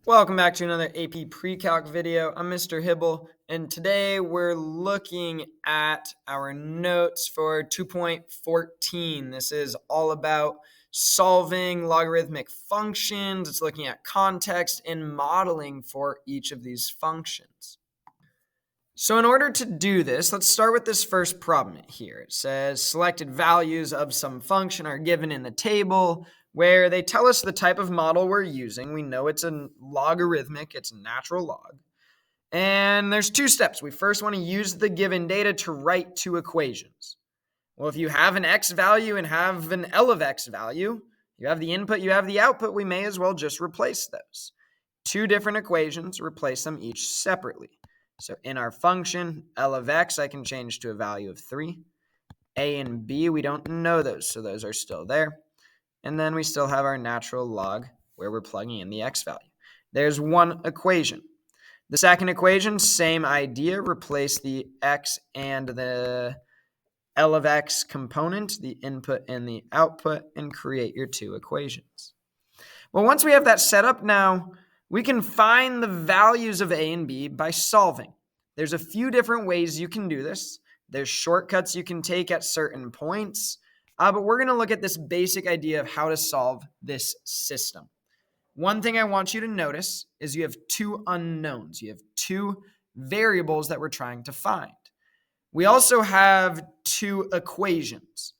Welcome back to another AP Pre-Calc video. I'm Mr. Hibble, and today we're looking at our notes for 2.14. This is all about solving logarithmic functions. It's looking at context and modeling for each of these functions. So in order to do this, let's start with this first problem here. It says selected values of some function are given in the table, where they tell us the type of model we're using. We know it's a logarithmic, it's natural log. And there's two steps. We first want to use the given data to write two equations. Well, if you have an x value and have an L of x value, you have the input, you have the output, we may as well just replace those. Two different equations, replace them each separately. So in our function, L of x, I can change to a value of 3. A and b, we don't know those, so those are still there. And then we still have our natural log where we're plugging in the x value. There's one equation. The second equation, same idea. Replace the x and the L of x component, the input and the output, and create your two equations. Well, once we have that set up now, we can find the values of a and b by solving. There's a few different ways you can do this. There's shortcuts you can take at certain points. But we're going to look at this basic idea of how to solve this system. One thing I want you to notice is you have two unknowns. You have two variables that we're trying to find. We also have two equations.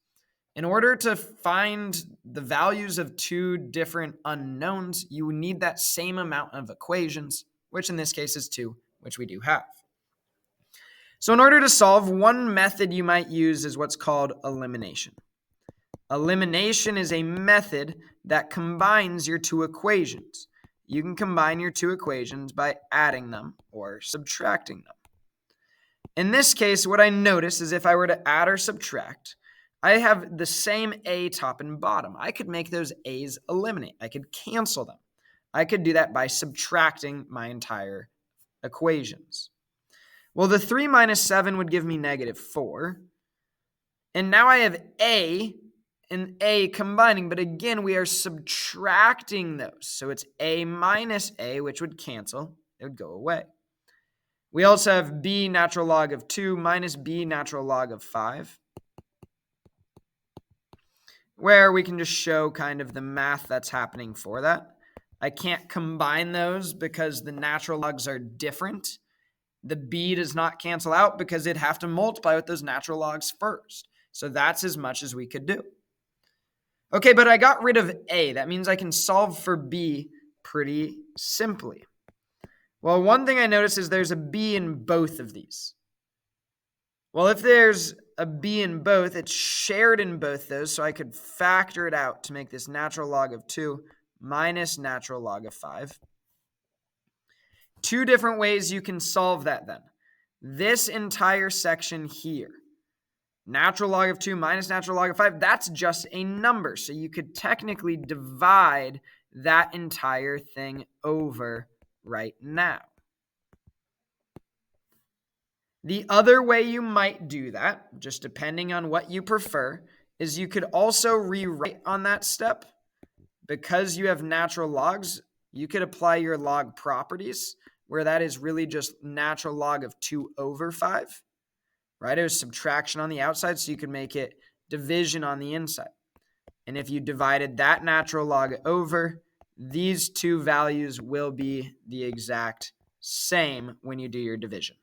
In order to find the values of two different unknowns, you need that same amount of equations, which in this case is 2, which we do have. So in order to solve, one method you might use is what's called elimination. Elimination is a method that combines your two equations. You can combine your two equations by adding them or subtracting them. In this case, what I notice is if I were to add or subtract, I have the same a top and bottom. I could make those a's eliminate. I could cancel them. I could do that by subtracting my entire equations. Well, the 3 minus 7 would give me -4. And now I have a and a combining, but again, we are subtracting those. So it's a minus a, which would cancel. It would go away. We also have b natural log of 2 minus b natural log of 5, where we can just show kind of the math that's happening for that. I can't combine those because the natural logs are different. The b does not cancel out because it'd have to multiply with those natural logs first. So that's as much as we could do. Okay, but I got rid of a. That means I can solve for b pretty simply. Well, one thing I noticed is there's a b in both of these. Well, if there's a b in both, it's shared in both those, so I could factor it out to make this natural log of 2 minus natural log of 5. Two different ways you can solve that then. This entire section here, natural log of 2 minus natural log of 5, that's just a number. So you could technically divide that entire thing over right now. The other way you might do that, just depending on what you prefer, is you could also rewrite on that step. Because you have natural logs, you could apply your log properties, where that is really just natural log of 2 over 5. Right? It was subtraction on the outside, so you could make it division on the inside. And if you divided that natural log over, these two values will be the exact same when you do your division.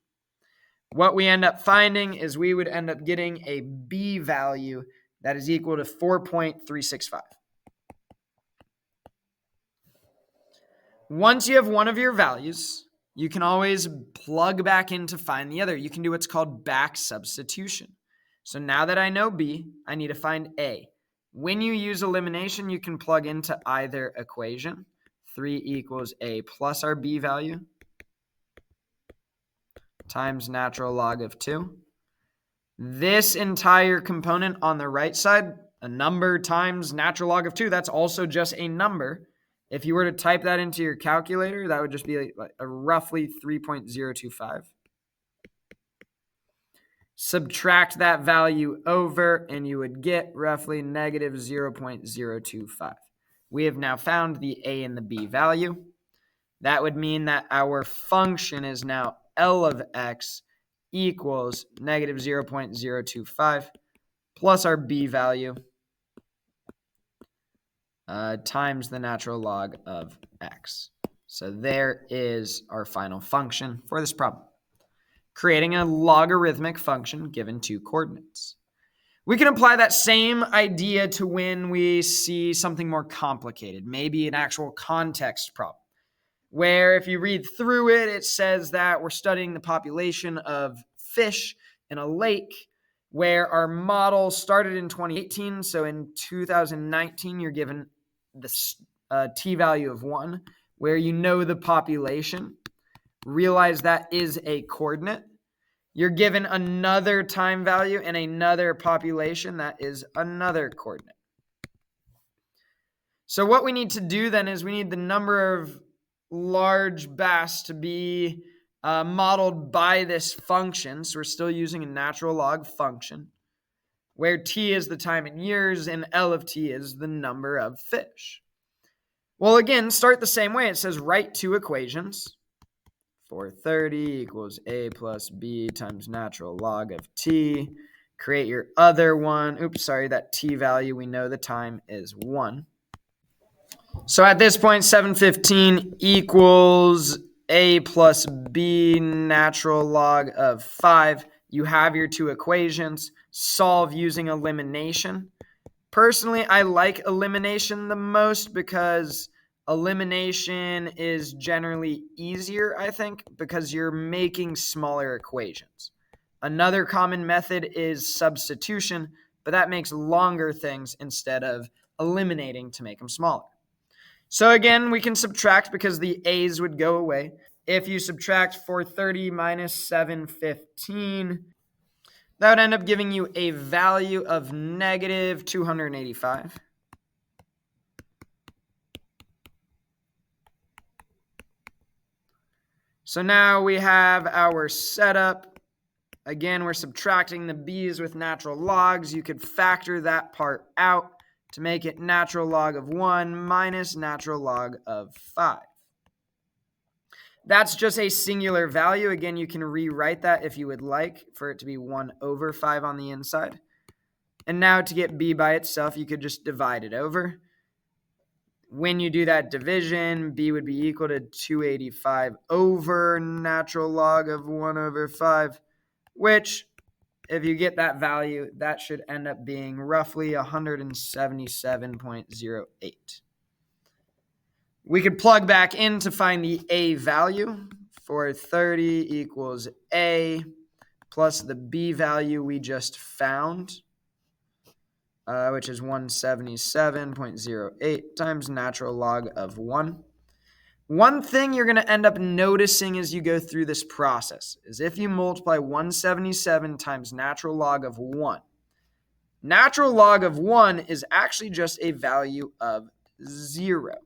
What we end up finding is we would end up getting a b value that is equal to 4.365. Once you have one of your values, you can always plug back in to find the other. You can do what's called back substitution. So now that I know b, I need to find a. When you use elimination, you can plug into either equation. 3 equals a plus our b value times natural log of 2. This entire component on the right side, a number times natural log of 2, that's also just a number. If you were to type that into your calculator, that would just be like a roughly 3.025. Subtract that value over, and you would get roughly -0.025. We have now found the a and the b value. That would mean that our function is now L of x equals negative 0.025 plus our b value times the natural log of x. So there is our final function for this problem, creating a logarithmic function given two coordinates. We can apply that same idea to when we see something more complicated, maybe an actual context problem, where if you read through it, it says that we're studying the population of fish in a lake where our model started in 2018. So in 2019, you're given the t value of 1, where you know the population. Realize that is a coordinate. You're given another time value and another population that is another coordinate. So what we need to do then is we need the number of large bass to be modeled by this function. So we're still using a natural log function where t is the time in years and L of t is the number of fish. Well, again, start the same way. It says write two equations. 430 equals a plus b times natural log of t. Create your other one. Oops, sorry, that t value, we know the time is 1. So at this point, 715 equals a plus b natural log of 5. You have your two equations. Solve using elimination. Personally, I like elimination the most because elimination is generally easier, I think, because you're making smaller equations. Another common method is substitution, but that makes longer things instead of eliminating to make them smaller. So again, we can subtract because the a's would go away. If you subtract 430 minus 715, that would end up giving you a value of negative 285. So now we have our setup. Again, we're subtracting the b's with natural logs. You could factor that part out to make it natural log of 1 minus natural log of 5. That's just a singular value. Again, you can rewrite that if you would like for it to be 1 over 5 on the inside. And now to get b by itself, you could just divide it over. When you do that division, b would be equal to 285 over natural log of 1 over 5, which, if you get that value, that should end up being roughly 177.08. We could plug back in to find the a value. 430 equals a plus the b value we just found, which is 177.08 times natural log of 1. One thing you're going to end up noticing as you go through this process is if you multiply 177 times natural log of 1, natural log of 1 is actually just a value of 0.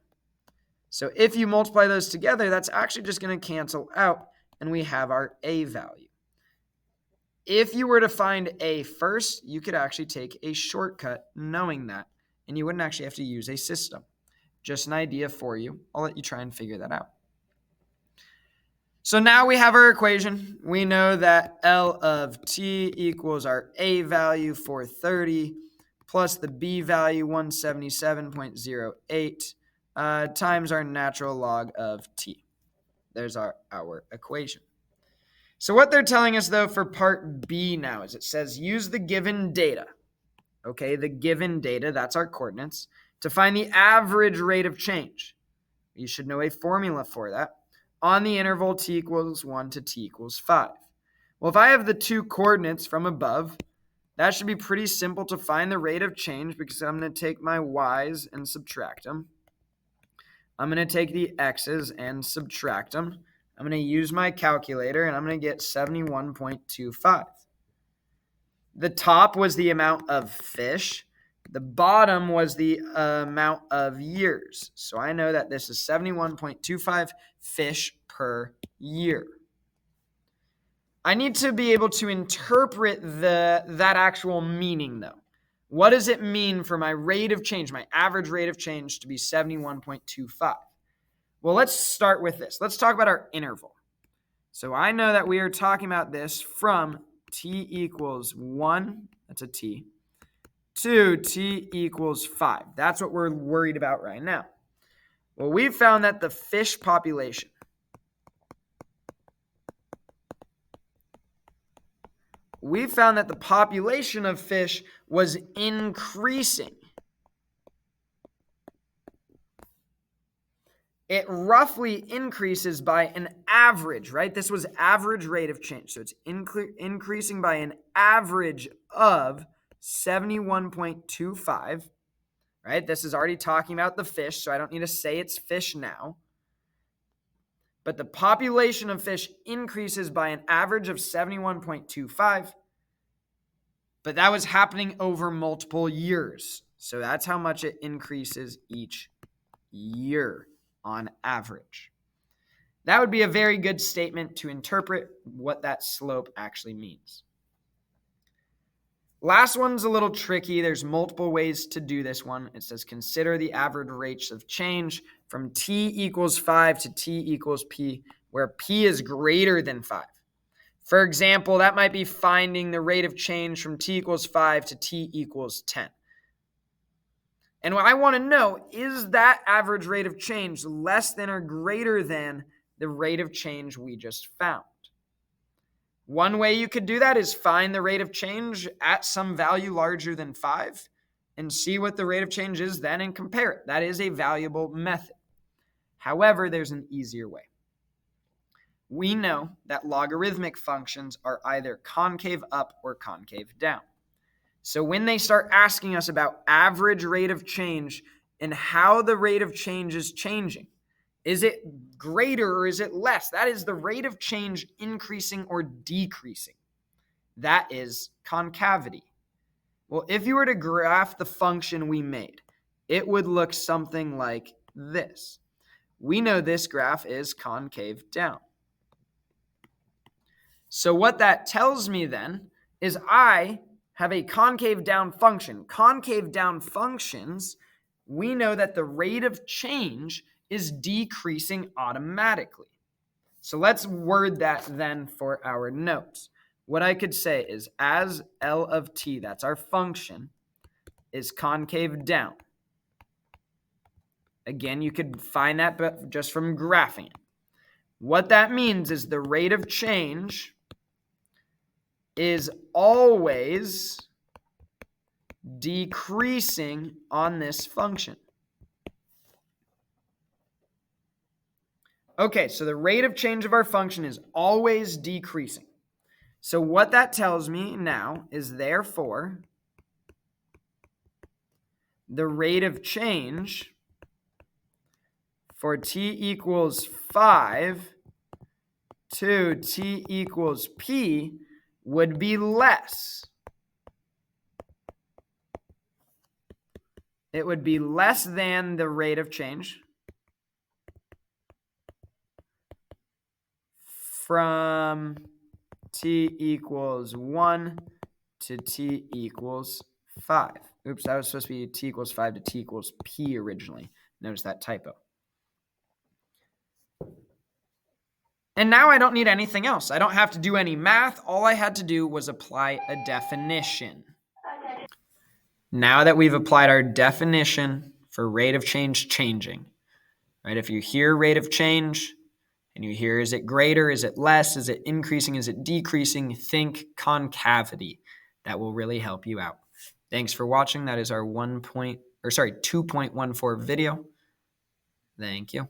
So if you multiply those together, that's actually just going to cancel out, and we have our a value. If you were to find a first, you could actually take a shortcut knowing that, and you wouldn't actually have to use a system. Just an idea for you. I'll let you try and figure that out. So now we have our equation. We know that L of t equals our a value, 430, plus the b value, 177.08, times our natural log of t. There's our equation. So what they're telling us, though, for part B now is it says use the given data. Okay, the given data, that's our coordinates, to find the average rate of change. You should know a formula for that on the interval t equals 1 to t equals 5. Well, if I have the two coordinates from above, that should be pretty simple to find the rate of change because I'm going to take my y's and subtract them. I'm going to take the x's and subtract them. I'm going to use my calculator and I'm going to get 71.25. The top was the amount of fish. The bottom was the amount of years. So I know that this is 71.25 fish per year. I need to be able to interpret that actual meaning, though. What does it mean for my rate of change, my average rate of change, to be 71.25? Well, let's start with this. Let's talk about our interval. So I know that we are talking about this from t equals 1, that's a t, to t equals 5. That's what we're worried about right now. Well, we've found that the fish population of fish was increasing. It roughly increases by an average, right? This was average rate of change. So it's increasing by an average of 71.25, right? This is already talking about the fish, so I don't need to say it's fish now. But the population of fish increases by an average of 71.25. But that was happening over multiple years. So that's how much it increases each year on average. That would be a very good statement to interpret what that slope actually means. Last one's a little tricky. There's multiple ways to do this one. It says consider the average rates of change from t equals 5 to t equals p, where p is greater than 5. For example, that might be finding the rate of change from t equals 5 to t equals 10. And what I want to know, is that average rate of change less than or greater than the rate of change we just found? One way you could do that is find the rate of change at some value larger than 5 and see what the rate of change is then and compare it. That is a valuable method. However, there's an easier way. We know that logarithmic functions are either concave up or concave down. So when they start asking us about average rate of change and how the rate of change is changing, is it greater or is it less? That is the rate of change increasing or decreasing. That is concavity. Well, if you were to graph the function we made, it would look something like this. We know this graph is concave down. So what that tells me then is I have a concave down function. Concave down functions, we know that the rate of change is decreasing automatically. So let's word that then for our notes. What I could say is as L of t, that's our function, is concave down. Again, you could find that just from graphing it. What that means is the rate of change is always decreasing on this function. Okay, so the rate of change of our function is always decreasing. So what that tells me now is therefore the rate of change for t equals 5 to t equals p would be less. It would be less than the rate of change from t equals 1 to t equals 5. Oops, that was supposed to be t equals 5 to t equals p originally. Notice that typo. And now I don't need anything else. I don't have to do any math. All I had to do was apply a definition. Now that we've applied our definition for rate of change changing, right? If you hear rate of change and you hear, is it greater, is it less, is it increasing, is it decreasing, think concavity. That will really help you out. Thanks for watching. That is our 2.14 video. Thank you.